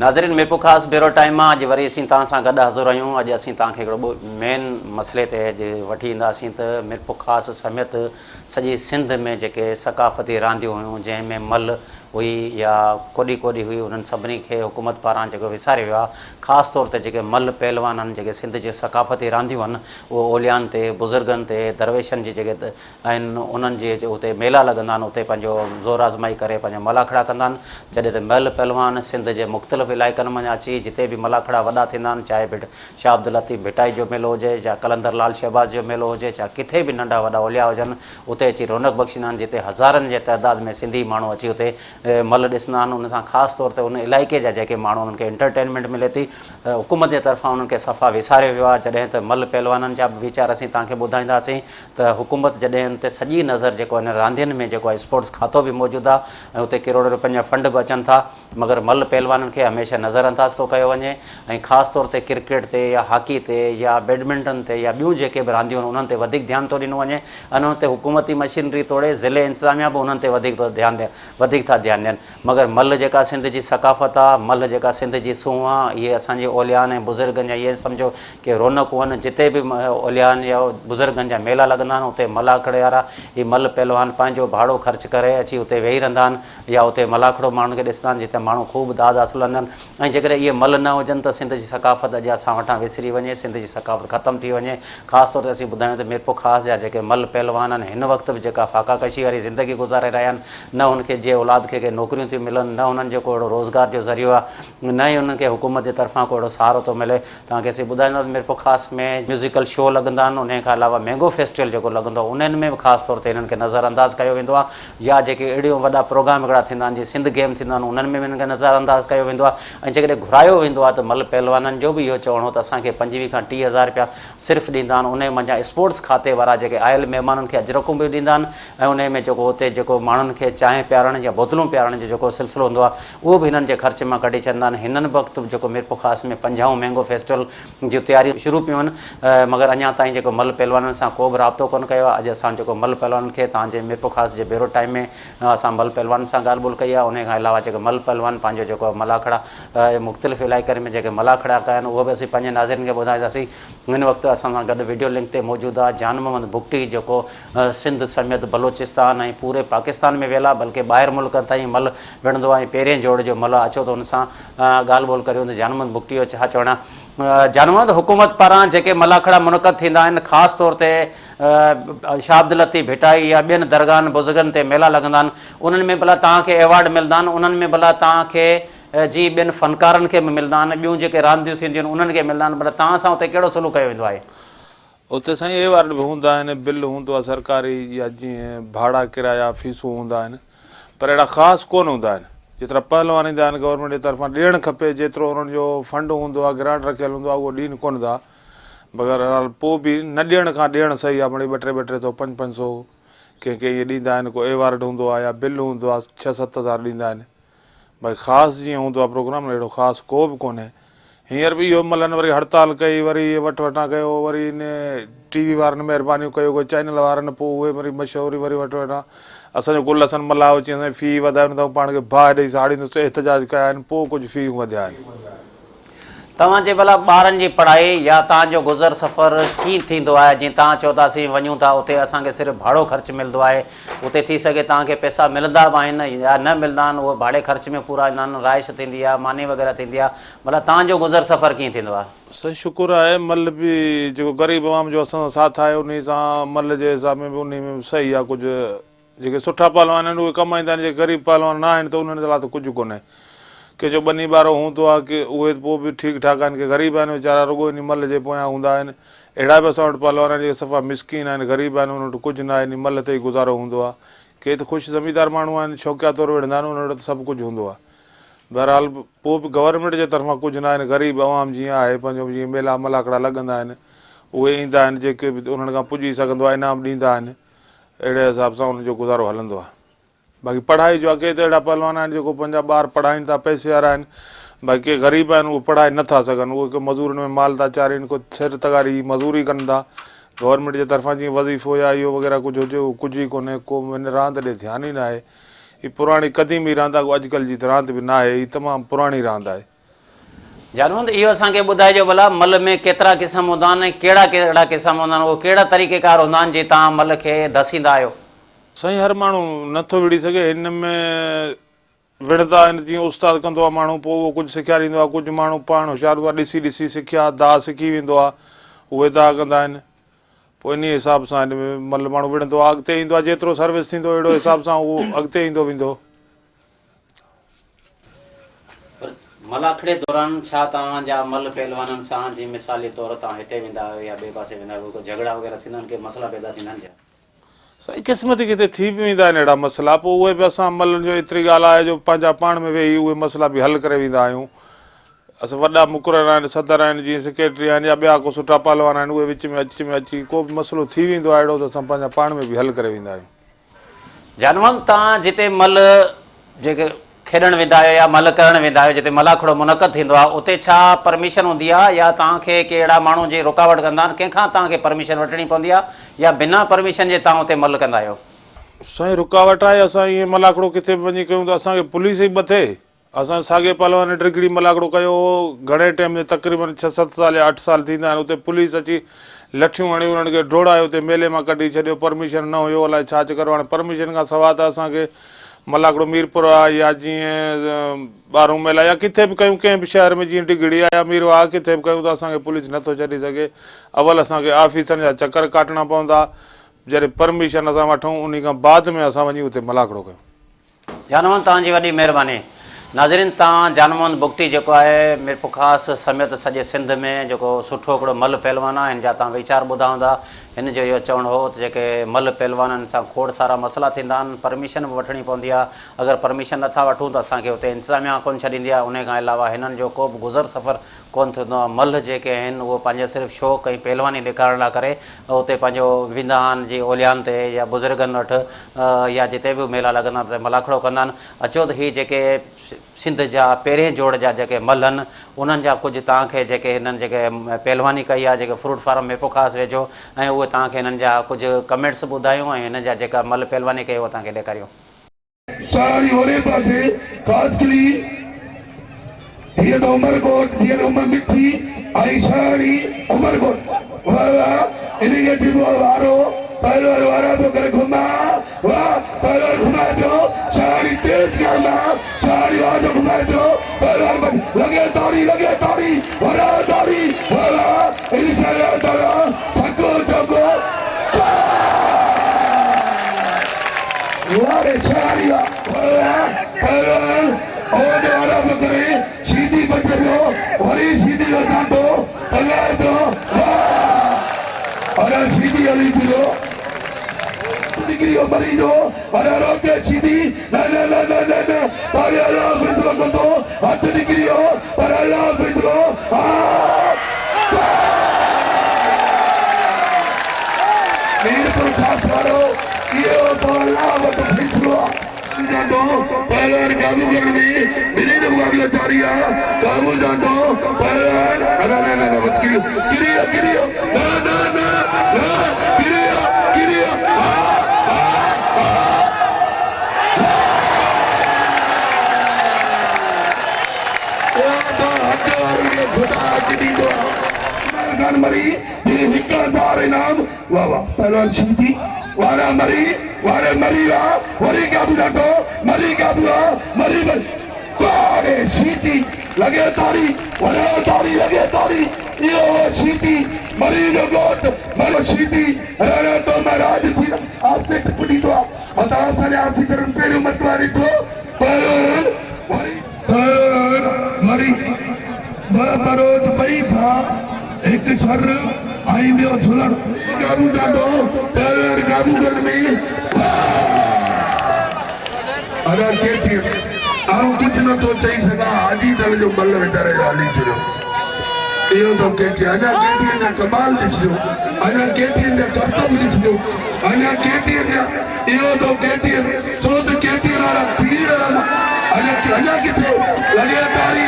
नाज़रीन मेपो ख़ास bureau time आहे। अॼु वरी असीं तव्हां सां गॾु हाज़िर आहियूं। अॼु असीं तव्हांखे हिकिड़ो मेन मसइले ते अॼु वठी ईंदासीं त मेपो ख़ासि समेत सॼी सिंध में जेके सक़ाफ़ती रांदियूं हुयूं जंहिंमें मल हुई या कोॾी कोॾी हुई, उन्हनि सभिनी खे हुकूमत पारां जेको विसारे वियो आहे। ख़ासि तौर ते जेके मल पहलवान आहिनि, जेके सिंध जे सक़ाफ़ती रांदियूं आहिनि, उहो ओलियान ते बुज़ुर्गनि ते दरवेशनि जी जेके आहिनि उन्हनि जे उते मेला लॻंदा आहिनि, उते पंहिंजो ज़ोर आज़माई करे पंहिंजा मलाखड़ा कंदा आहिनि। जॾहिं त मल पहलवान सिंध जे मुख़्तलिफ़ इलाइक़नि में अची जिते बि मलाखड़ा वॾा थींदा आहिनि, चाहे शाह अब्दुल लतीफ़ भिटाई जो मेलो हुजे, चाहे कलंदर लाल शहबाज़ जो मेलो हुजे, चाहे किथे बि नंढा वॾा ओलिया हुजनि, उते अची रौनक बख़्शींदा आहिनि। जिते हज़ारनि जे तइदाद में सिंधी माण्हू अची उते मल ॾिसंदा आहिनि। उन सां ख़ासि तौर ते उन इलाइक़े जा जेके माण्हू उन्हनि खे एंटरटेनमेंट मिले थी, हुकूमत जे तरफ़ां उन्हनि खे सफ़ा विसारे वियो आहे। जॾहिं त मल पहलवाननि जा वीचार असीं तव्हांखे ॿुधाईंदासीं त हुकूमत जॾहिं उन ते सॼी नज़र जेको हिन रांदियुनि में जेको आहे स्पोर्ट्स खातो बि मौजूदु आहे ऐं उते किरोड़ रुपयनि जा फंड बि अचनि था, मगर मल पहलवाननि खे हमेशह नज़रअंदाज़ थो कयो वञे। ऐं ख़ासि तौर ते क्रिकेट ते या हॉकी ते या बैडमिंटन ते या ॿियूं जेके बि रांदियूं आहिनि उन्हनि ते वधीक ध्यानु थो ॾिनो वञे। ऐं उन्हनि ते हुकूमती मशीनरी तोड़े ज़िले इंतिज़ामिया बि उन्हनि ते वधीक था ध्यानु ॾियनि। मगर मल जेका सिंध जी सक़ाफ़त आहे, मल जेका सिंध जी सूंह आहे, इहे असांजे ओलियान ऐं बुज़ुर्गनि जा इहे सम्झो कि रौनकूं आहिनि। जिते बि ओलियान या बुज़ुर्गनि जा मेला लॻंदा आहिनि उते मलाखड़े वारा इहे मल पहलवान पंहिंजो भाड़ो ख़र्च करे अची उते वेही रहंदा आहिनि या उते मलाखड़ो माण्हुनि खे ॾिसंदा आहिनि, जिते माण्हू ख़ूब दाद हासिल कंदा आहिनि। ऐं जेकॾहिं इहे मल न हुजनि त सिंध जी सक़ाफ़त अॼु असां वटां विसरी वञे, सिंध जी सक़ाफ़त ख़तमु थी वञे। ख़ासि तौर ते असीं ॿुधायूं त मेरपो ख़ासि जा जेके मल पहलवान आहिनि हिन वक़्तु बि जेका फ़ाक़ाकशी वारी ज़िंदगी गुज़ारे रहिया आहिनि, न हुनखे जे औलाद खे नौकरियूं थियूं मिलनि, न हुननि जो को अहिड़ो रोज़गार जो ज़रियो आहे, न ई हुननि खे हुकूमत जे तरफ़ां को अहिड़ो सहारो थो मिले। तव्हांखे असीं ॿुधाईंदासीं मेरपो ख़ासि में म्यूज़िकल शो लॻंदा आहिनि, उन खां अलावा मैंगो फेस्टिवल जेको लॻंदो आहे उन्हनि में बि ख़ासि तौर ते हिननि खे नज़रअंदाज़ कयो वेंदो आहे। या जेके अहिड़ियूं वॾा प्रोग्राम हिकिड़ा थींदा आहिनि जीअं सिंध गेम थींदा आहिनि, उन्हनि में बि हिननि खे नज़रअंदाज़ कयो वेंदो आहे। ऐं जेकॾहिं घुरायो वेंदो आहे त मल पहलवाननि जो बि इहो चवणो त असांखे 25 खां 30 हज़ार रुपया सिर्फ़ु ॾींदा आहिनि। उन मंझां स्पोर्ट्स खाते वारा जेके आयल महिमाननि खे अजरकूं बि ॾींदा आहिनि ऐं उन में जेको हुते जेको माण्हुनि खे चांहि पियारण या बोतलूं पियारण जो जेको सिलसिलो हूंदो आहे उहो बि हिननि जे ख़र्च मां कढी छॾींदा आहिनि। हिननि वक़्तु जेको मेरपो ख़ासि में 50 मैंगो फेस्टिवल जूं तयारियूं शुरू पियूं आहिनि, मगर अञा ताईं जेको मल पहलवाननि सां को बि राब्तो कोन कयो आहे। अॼु असां जेको मल पहलवाननि खे तव्हांजे मेरपो ख़ासि जे ब्यूरो टाइम में असां मल पहलवान सां ॻाल्हि ॿोल कई आहे। उन खां अलावा जेको मल पहलवान पंहिंजो जेको मलाखड़ा मुख़्तलिफ़ इलाइक़नि में जेके मलाखड़ा कया आहिनि उहो बि असीं पंहिंजे नाज़रीन खे ॿुधाईंदासीं। हिन वक़्तु असां सां गॾु वीडियो लिंक ते मौजूदु आहे जान मोहम्मद बुगटी, जेको सिंध समेत बलोचिस्तान ऐं पूरे पाकिस्तान में वियल आहे, बल्कि ॿाहिरि मुल्क ताईं मल विढ़ंदो आहे। पहिरें जोड़ जो मल अचो त हुन सां ॻाल्हि ॿोल करियो त जान मोहम्मद बुगटी जो छा चवणु आहे। जान मोहम्मद, हुकूमत पारां जेके मलाखड़ा मुनक़द थींदा आहिनि, ख़ासि तौर ते शाह अब्दुल लतीफ़ भिटाई या ॿियनि दरगाहनि बुज़ुर्गनि ते मेला लॻंदा आहिनि, उन्हनि में भला तव्हांखे अवॉर्ड मिलंदा आहिनि, उन्हनि में भला तव्हांखे जी ॿियनि फ़नकारनि खे बि मिलंदा आहिनि, ॿियूं जेके रांदियूं थींदियूं आहिनि उन्हनि खे मिलंदा आहिनि, भला तव्हां सां उते कहिड़ो सलूक कयो वेंदो आहे? उते साईं अवॉर्ड बि हूंदा आहिनि, बिल हूंदो आहे सरकारी, या जीअं भाड़ा किराया फीसूं हूंदा आहिनि, पर अहिड़ा ख़ासि कोन हूंदा आहिनि जेतिरा पहलवान ईंदा आहिनि। गवर्नमेंट जे तरफ़ां ॾियणु खपे जेतिरो उन्हनि जो फंड हूंदो आहे, ग्रांट रखियलु हूंदो आहे, उहो ॾीन कोन था। बगैर पोइ बि न ॾियण खां ॾियणु सही आहे। मिड़ई 200-200, 500 कंहिं इहे ॾींदा आहिनि, को अवॉर्ड हूंदो आहे या बिल हूंदो आहे, 6-7 हज़ार ॾींदा आहिनि। भई ख़ासि जीअं हूंदो आहे प्रोग्राम, अहिड़ो ख़ासि को बि कोन्हे। हींअर बि इहो मलनि वरी हड़ताल कई, वरी वठि वठां कयो, वरी इन TV वारनि महिरबानियूं कयो, कोई चैनल वारनि, पोइ उहे वरी मशहूरी वरी वठि वठां। असांजो गुल हसन मल्हायो अची फ़ी वधाइनि अथऊं, पाण खे भाउ ॾेई साड़ीनि ते एहतिजाज कया आहिनि, पोइ कुझु फ़ीयूं वधिया आहिनि। तव्हांजे भला ॿारनि जी पढ़ाई या तव्हांजो गुज़र सफ़र कीअं थींदो आहे? जीअं तव्हां चओ था असीं वञूं था उते असांखे सिर्फ़ु भाड़ो ख़र्च मिलंदो आहे, उते थी सघे तव्हांखे पैसा मिलंदा बि आहिनि या न मिलंदा आहिनि, उहे भाड़े ख़र्च में पूरा ईंदा आहिनि, राइश थींदी आहे, मानी वग़ैरह थींदी आहे, भला तव्हांजो गुज़र सफ़र कीअं थींदो आहे? साईं शुक्र आहे, मल बि जेको ग़रीब आवाम जो असां साथ आहे उन सां मल जे हिसाब में बि उन में सही आहे। कुझु जेके सुठा पहलवान आहिनि उहे कमाईंदा आहिनि, जेके ग़रीब पहलवान न आहिनि त उन्हनि जे लाइ त कुझु कोन्हे। कंहिंजो ॿनी ॿारो हूंदो आहे की उहे पोइ बि ठीकु ठाक आहिनि, की ग़रीब आहिनि वीचारा रुॻो इन मल जे पोयां हूंदा आहिनि। अहिड़ा बि असां वटि पहलवान आहिनि जेके सफ़ा मिसकीन आहिनि, ग़रीब आहिनि, उन्हनि वटि कुझु न आहे, इन मल ते ई गुज़ारो हूंदो आहे। के त ख़ुशि ज़मीदार माण्हू आहिनि, शौक़िया तौरु विढ़ंदा आहिनि, उन्हनि वटि सभु कुझु हूंदो आहे। बहरहाल पोइ बि गवर्नमेंट जे तरफ़ां कुझु न आहिनि। ग़रीब आवाम जीअं आहे पंहिंजो जीअं मेला मलाखड़ा लॻंदा आहिनि, उहे ईंदा आहिनि, जेके बि उन्हनि खां पुॼी सघंदो आहे इनाम ॾींदा आहिनि। अहिड़े हिसाब सां उनजो गुज़ारो हलंदो आहे। बाक़ी पढ़ाई जो आहे, के त अहिड़ा पहलवान आहिनि जेको पंहिंजा ॿार पढ़ाइनि था, पैसे वारा आहिनि। भई के ग़रीब आहिनि, उहे पढ़ाए नथा सघनि, उहे मज़ूरनि में माल था चाढ़ीनि, को सिर तगारी मज़ूरी कनि था। गवर्नमेंट जे तरफ़ां जीअं वज़ीफ़ो या इहो वग़ैरह कुझु हुजे, उहो कुझु ई कोन्हे। को हिन रांदि ॾे ध्यानु ई न आहे। हीअ पुराणी क़दीमी रांदि आहे, अॼुकल्ह जी त रांदि बि न आहे, हीअ तमामु पुराणी रांदि आहे। जानवंत इहो असांखे ॿुधाइजो भला मल में केतिरा क़िस्म हूंदा आहिनि, कहिड़ा कहिड़ा क़िस्म हूंदा आहिनि, उहो कहिड़ा तरीक़ेकार हूंदा आहिनि जे तव्हां मल खे दसींदा आहियो? साईं हर माण्हू नथो विड़ी सघे, हिन में विढ़ंदा आहिनि जीअं उस्तादु कंदो आहे माण्हू, पोइ उहो कुझु सेखारींदो आहे, कुझु माण्हू पाण होशियारु आहे, ॾिसी ॾिसी सिखिया दाह सिखी वेंदो आहे, उहे दाह कंदा आहिनि। पोइ इन हिसाब सां हिन में मल माण्हू विढ़ंदो आहे, अॻिते ईंदो आहे, जेतिरो सर्विस थींदो अहिड़ो हिसाब सां उहो अॻिते ईंदो वेंदो। मलाखड़े दौरान छा तव्हांजा मल पहलवाननि सां जीअं मिसाली तौर तव्हां हिते वेंदा आहियो या ॿिए पासे वेंदा आहियो, कोई झगड़ा वग़ैरह थींदा आहिनि, के मसला पैदा थींदा आहिनि छा? साईं क़िस्मत किथे थी बि वेंदा आहिनि अहिड़ा मसइला, पोइ उहे बि असां मलनि जो एतिरी ॻाल्हि आहे जो पंहिंजा पाण में वेही उहे मसइला बि हल करे वेंदा आहियूं। असां वॾा मुक़रर आहिनि, सदर आहिनि, जीअं सेक्रेटरी आहिनि या ॿिया को सुठा पहलवान आहिनि, उहे विच में अची को बि मसइलो थी वेंदो आहे अहिड़ो त असां पंहिंजा पाण में बि हल करे वेंदा आहियूं। जानवंत तव्हां जिते मल जेके खेॾणु वेंदा आहियो या मल करणु वेंदा आहियो, जिते मलाखड़ो मुनक़द थींदो आहे, उते छा परमिशन हूंदी आहे या तव्हांखे के अहिड़ा माण्हू जे रुकावट कंदा आहिनि, कंहिंखां तव्हांखे परमिशन वठणी पवंदी आहे या बिना परमिशन जे तव्हां उते मल कंदा आहियो? साईं रुकावट आहे, असां ईअं मलाखड़ो किथे बि वञी कयूं त असांखे पुलिस ई ॿथे। असां साॻे पहलवान टिरगिड़ी मलाखड़ो कयो हो, घणे टाइम में तक़रीबन 6-7 साल या 8 साल थींदा आहिनि, उते पुलिस अची लठियूं हणी उन्हनि खे ड्रोड़ायो, उते मेले मां कढी छॾियो, परमिशन न हुयो, अलाए छा करो। हाणे परमिशन खां सवाइ त असांखे मलाखड़ो मीरपुर आहे या जीअं ॿारूं मेल आहे या किथे बि कयूं, कंहिं बि शहर में जीअं टिगड़ी आहे या मीरवा आहे, किथे बि कयूं त असांखे पुलिस नथो छॾी सघे। अवल असांखे ऑफिसनि जा चकर काटणा पवंदा, जॾहिं परमिशन असां वठूं उन खां बाद में असां वञी उते मलाखड़ो कयूं। जानवंत तव्हांजी वॾी महिरबानी। नाज़रीन, तव्हां जानवंत बुगटी जेको आहे मीरपुर ख़ासि समेत सॼे सिंध में जेको सुठो हिकिड़ो मल पहलवान आहे, हिन जा तव्हां वीचार ॿुधा हूंदा। हिन जो इहो चवणु हो त जेके मल पहलवाननि सां खोड़ सारा मसइला थींदा आहिनि, परमिशन बि वठणी पवंदी आहे। अगरि परमिशन नथा वठूं त असांखे हुते इंतिज़ामिया कोन छॾींदी आहे। उन खां अलावा हिननि जो को बि गुज़र सफ़र कोन थींदो आहे। मल जेके आहिनि उहो पंहिंजो सिर्फ़ु शौक़ु ऐं पहलवानी ॾेखारण लाइ करे उते पंहिंजो वेंदा आहिनि, जीअं ओलियान ते या बुज़ुर्गनि वटि या जिते बि मेला लॻंदा आहिनि उते मलाखड़ो कंदा आहिनि। अचो त हीअ जेके सिंध जा पहिरें जोड़ जा जेके मल आहिनि, उन्हनि जा कुझु तव्हांखे जेके हिननि जेके पहलवानी कई आहे, जेके फ्रूट फार्म मीरपुर ख़ासि वेझो, ऐं उहे तव्हांखे हिननि जा कुझु कमेंट्स ॿुधायूं ऐं हिन जा जेका मल पहलवानी कई उहा तव्हांखे ॾेखारियूं। सारी होरे पासे खासकली दिए तो उमरकोट दिए तो उमर मिठी आई सारी उमरकोट वाला इन्हें जीवो वारो पहलवान वारा तो कर घुमा वाह पहलवान घुमा दो सारी तेज गाना सारी वाला घुमा दो पहलवान लगे ताड़ी वाला ताड़ी वाला इन्हें सारे ताड़ा सको जगो वारे सारी वाला पहलवान और वाला बकरे सीधी बच्चे दो वरी सीधी लगा दो तगा दो और सीधी अली दो डिग्री और मरीजो और रोके सीधी ना और अल्लाह फैसला कर दो हाथ डिग्री और अल्लाह फैसला मीरपुर खास वालो ये तो अल्लाह वो तो फैसला जानो पहलवान काबू करने मेरे ने मुकाबला जारी है काबू जानो पहलवान ना मुश्किल गिरियो ना गिरियो खुदा की दुआ मरी ये हिक्का नाम वाह वाह पहलवान सीधी वारा मरी वारे मरीला वरी काबू जाटो मरी काबू मरी कोड़े सीधी लगे ताड़ी वरे ताड़ी लगे ताड़ी यो सीधी मरी जो गोट मरो सीधी रे तो महाराज थी आस्ते टपड़ी तो बता सारे ऑफिसर पे मतवारी तो पर मरी बरोज भाई भा एक सर आई में झुलड़ काबू जाटो पर काबू कर में अगर केटी आऊं कुछ न तो चई सका आजी तल जो बल बेचारे हाली छो इहो तो केटी अना केटी ने कमाल दिसो अना केटी ने कर्तव्य दिसो अना केटी ने इहो तो केटी सोद केटी वाला पीर वाला अना किथे लगे ताड़ी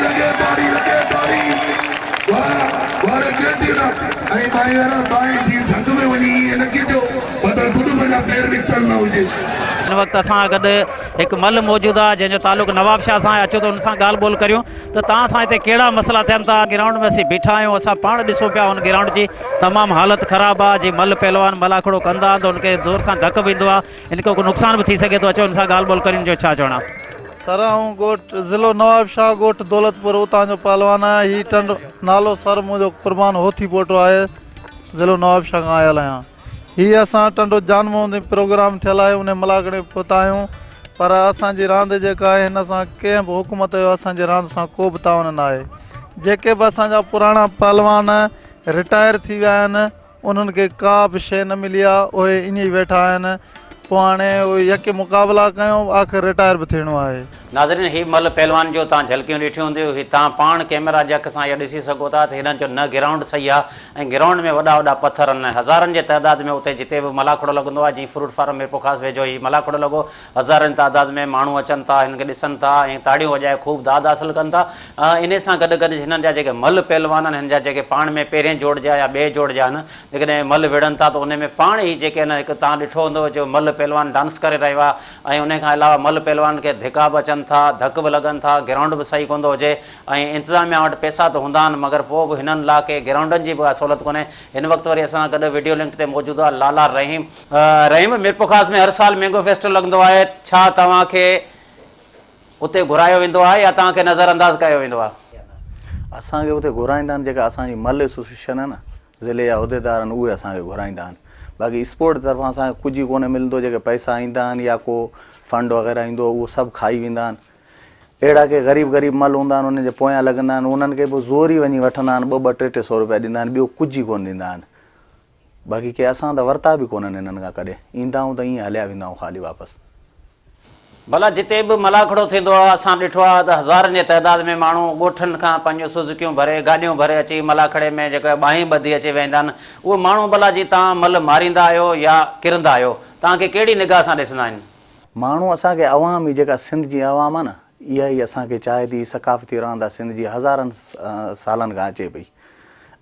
वाह केटी ना आई बायरा बाई जी जग में वनी न किजो पता खुद मना पैर निकल न हुजे। हिन वक़्तु असां गॾु हिकु मल मौजूदु आहे जंहिंजो तालुक़ु नवाब शाह सां आहे। अचो त हुन सां ॻाल्हि ॿोल करियूं त तव्हां सां हिते कहिड़ा मसइला थियनि था। ग्राउंड में असीं बीठा आहियूं, असां पाण ॾिसूं पिया हुन ग्राउंड जी तमामु हालति ख़राबु आहे। जीअं मल पहलवान मलाखड़ो कंदा त हुनखे ज़ोर सां धकु बि ईंदो आहे, हिनखे को नुक़सान बि थी सघे थो। अचो हुन सां ॻाल्हि ॿोल करियूं जो छा चवणा। सराऊं ॻोठ ज़िलो नवाब शाह ॻोठ दौलतपुर उतां जो पहलवान आहे। हीउ टंड नालो सर मुंहिंजो कुर्बान होथी पोटो आहे, ज़िलो नवाब शाह खां आयल आहियां। हीअ असां टंडो जानमो में प्रोग्राम थियल आहे, उन मलाखड़े पहुता आहियूं। पर असांजी रांदि जेका आहे हिन सां कंहिं बि हुकूमत जो असांजी रांदि सां को बि तावन न आहे। जेके बि असांजा पुराणा पहलवान रिटायर थी विया आहिनि, उन्हनि खे का बि शइ न मिली आहे, उहे ईअं ई वेठा आहिनि। पोइ हाणे उहे यके मुक़ाबला कयूं, आख़िर रिटायर बि थियणो आहे। नाज़रीन, ही मल पहलवान जो तव्हां झलकियूं ॾिठियूं हूंदियूं, ही तव्हां पाण कैमरा जक सां इहा ॾिसी सघो था त हिननि जो न ग्राउंड सही आहे ऐं ग्राउंड में वॾा वॾा पथर आहिनि। हज़ारनि जे तइदाद में उते जिते बि मलाखड़ो लॻंदो आहे, जीअं फ्रूट फार्म में पोखास वेझो ही मलाखड़ो लॻो, हज़ारनि तइदाद में माण्हू अचनि था, हिन खे ॾिसनि था ऐं ताड़ियूं वॼाए ख़ूब दाद हासिलु कनि था। इन सां गॾु गॾु हिननि जा जेके मल पहलवान आहिनि, हिन जा जेके पाण में पहिरें जोड़ जा या ॿिए जोड़ जा आहिनि, जेकॾहिं मल विढ़नि था त उन में पाण ई जेके आहिनि, हिकु तव्हां ॾिठो हूंदो जो मल पहलवान डांस करे रहियो आहे ऐं उन खां अलावा मल पहलवान खे धिका बि अचनि था, धक बि लॻनि था, ग्राउंड बि सही कोन थो हुजे ऐं इंतिज़ामिया वटि पैसा त हूंदा आहिनि, मगर पोइ बि हिननि लाइ के ग्राउंडनि जी बि सहूलियत कोन्हे। हिन वक़्तु वरी असां गॾु वीडियो लिंक ते मौजूदु आहे लाला रहीम। रहीम, मिरपुखास में हर साल मैंगो फेस्टिवल लॻंदो आहे, छा तव्हांखे उते घुरायो वेंदो आहे या तव्हांखे नज़रअंदाज़ कयो वेंदो आहे? असांखे उते घुराईंदा आहिनि, जेका असांजी मल एसोसिएशन आहे न, ज़िले जा उहिदेदार आहिनि, उहे असांखे घुराईंदा आहिनि। बाक़ी स्पोर्ट तरफ़ां असांखे कुझु ई कोन्हे मिलंदो। जेके पैसा ईंदा आहिनि या को फंड वग़ैरह ईंदो, उहो सभु खाई वेंदा आहिनि। अहिड़ा के ग़रीब मल हूंदा आहिनि, उन्हनि जे पोयां लॻंदा आहिनि, उन्हनि खे बि ज़ोर ई वञी वठंदा आहिनि, 200 300 रुपया ॾींदा आहिनि, ॿियो कुझु ई कोन ॾींदा आहिनि। बाक़ी के असां त वरिता बि कोन्हनि हिननि खां, कॾहिं ईंदा आहियूं त ईअं हलिया वेंदा आहियूं ख़ाली वापसि। भला जिते बि मलाखड़ो थींदो आहे, असां ॾिठो आहे त हज़ारनि जे तइदाद में माण्हू ॻोठनि खां पंहिंजूं सुज़ुकियूं भरे, गाॾियूं भरे अची मलाखड़े में जेका ॿाहीं ॿधी अची वेंदा आहिनि। उहे माण्हू भला जी तव्हां मल मारींदा आहियो या किरंदा आहियो, तव्हांखे कहिड़ी निगाह सां ॾिसंदा आहिनि? माण्हू असांखे अवाम ई, जेका सिंध जी अवाम आहे न, इहा ई असांखे चाहे थी। सकाफ़ती रांदि आहे सिंध जी, हज़ारनि सालनि खां अचे पई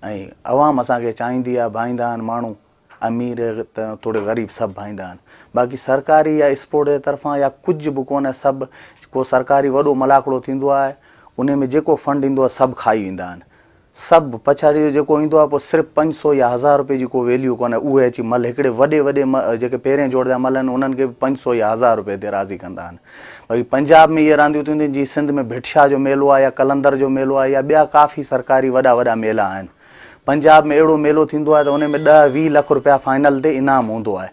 ऐं अवाम असांखे चाहींदी आहे, भाईंदा आहिनि माण्हू, अमीर त थोरे ग़रीब सभु भाईंदा आहिनि। बाक़ी सरकारी या स्पोर्ट जे तरफ़ां या कुझु बि कोन्हे। सभु को सरकारी वॾो मलाखड़ो थींदो आहे, उन में जेको फंड ईंदो आहे सभु खाई वेंदा आहिनि। सभु पछाड़ी जो जेको ईंदो आहे, पोइ सिर्फ़ु 500 या 1000 रुपए जी को वैल्यू कोन्हे। उहे अची मल हिकिड़े वॾे जेके पहिरें जोड़ जा मल आहिनि, उन्हनि खे बि 500 या 1000 रुपए ते राज़ी कंदा आहिनि। बाक़ी पंजाब में इहे रांदियूं थींदियूं आहिनि, जीअं सिंध में भिटशा जो मेलो आहे या कलंदर जो मेलो आहे या ॿिया काफ़ी सरकारी वॾा मेला आहिनि। पंजाब में अहिड़ो मेलो थींदो आहे त उन में 10-20 लख रुपया फाइनल ते इनाम हूंदो आहे,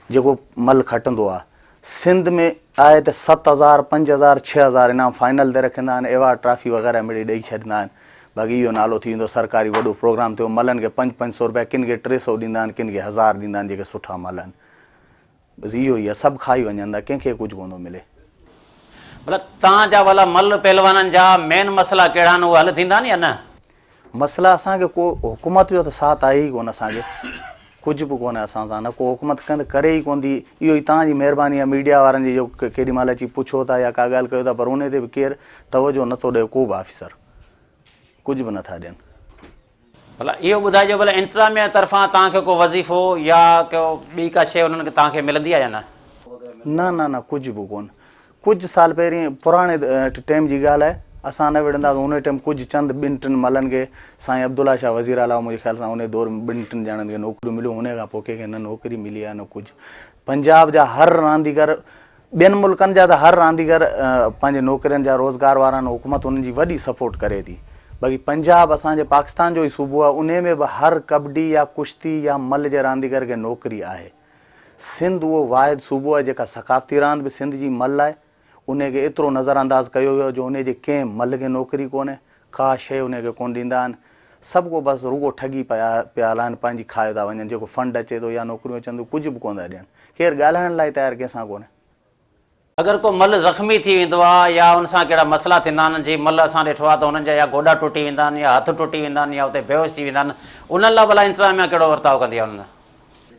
जेको मल खटंदो आहे। सिंध में आहे त 7000 5000 6000 इनाम फाइनल ते रखंदा आहिनि, एवार्ड ट्रॉफी वग़ैरह मिड़ी ॾेई छॾींदा आहिनि। बाक़ी इहो नालो थी वेंदो सरकारी वॾो प्रोग्राम थियो, मलनि खे 500 रुपया, किन खे 300 ॾींदा आहिनि, किन खे 1000 ॾींदा आहिनि, जेके सुठा मल आहिनि। बसि इहो ई आहे, सभु खाई वञनि था, कंहिंखे कुझु कोन थो मिले। भला तव्हांजा भला मल पहलवाननि जा मेन मसइला कहिड़ा आहिनि, उहे हल थींदा आहिनि या न? मसइला असांखे को हुकूमत जो त साथ आहे ई कोन, असांखे कुझु बि कोन्हे असां सां, न को हुकूमत करे ई कोन थी। इहो ई तव्हांजी महिरबानी आहे मीडिया वारनि जी, जो केॾी महिल अची पुछो था या का ॻाल्हि कयो था, पर उन ते बि केरु तवजो नथो ॾिए, को बि ऑफिसर कुझु बि नथा ॾियनि। भला इहो ॿुधाइजो, भला इंतिज़ामिया तरफ़ां तव्हांखे को वज़ीफ़ो या को ॿी का शइ उन्हनि खे तव्हांखे मिलंदी आहे या न? न कुझु बि कोन। कुझु साल पहिरीं पुराणे टाइम जी ॻाल्हि आहे, असां न विढ़ंदा त उन टाइम कुझु चंद 2-3 मलनि खे, साईं अब्दुल्ला शाह वज़ीर आला मुंहिंजे ख़्याल सां उन दौर में 2-3 ॼणनि खे नौकरियूं मिलियूं। उन खां पोइ कंहिंखे न नौकरी मिली आहे न कुझु। पंजाब जा हर रांदीगर, ॿियनि मुल्कनि जा त हर रांदीगर पंहिंजे नौकरियुनि जा रोज़गार वारा आहिनि, हुकूमत उन्हनि जी वॾी सपोर्ट करे थी। बाक़ी पंजाब असांजे पाकिस्तान जो ई सूबो आहे, उन में बि हर कबड्डी या कुश्ती या मल जे रांदीगर खे नौकरी आहे। सिंध उहो वाहिद सूबो आहे जेका सकाफ़ती रांदि बि सिंध जी मल आहे, उनखे एतिरो नज़रअंदाज़ कयो वियो जो उनजे कंहिं मल खे नौकरी कोन्हे, का शइ उनखे कोन ॾींदा आहिनि। सभु को बसि रुगो ठगी पिया हलाइनि, पंहिंजी खाए था वञनि। जेको फंड अचे थो या नौकरियूं अचनि थियूं, कुझु बि कोन था ॾियनि। केरु ॻाल्हाइण लाइ तयारु कंहिंसां कोन्हे। अगरि को मल ज़ख़्मी थी वेंदो आहे या उन सां कहिड़ा मसइला थींदा आहिनि, जीअं मल असां ॾिठो आहे त हुननि जा या गोॾा टुटी वेंदा आहिनि या हथ टुटी वेंदा आहिनि या उते बेहोश थी वेंदा आहिनि, उन्हनि लाइ भला इंतिज़ामिया कहिड़ो वर्ताव कंदी आहे? उन्हनि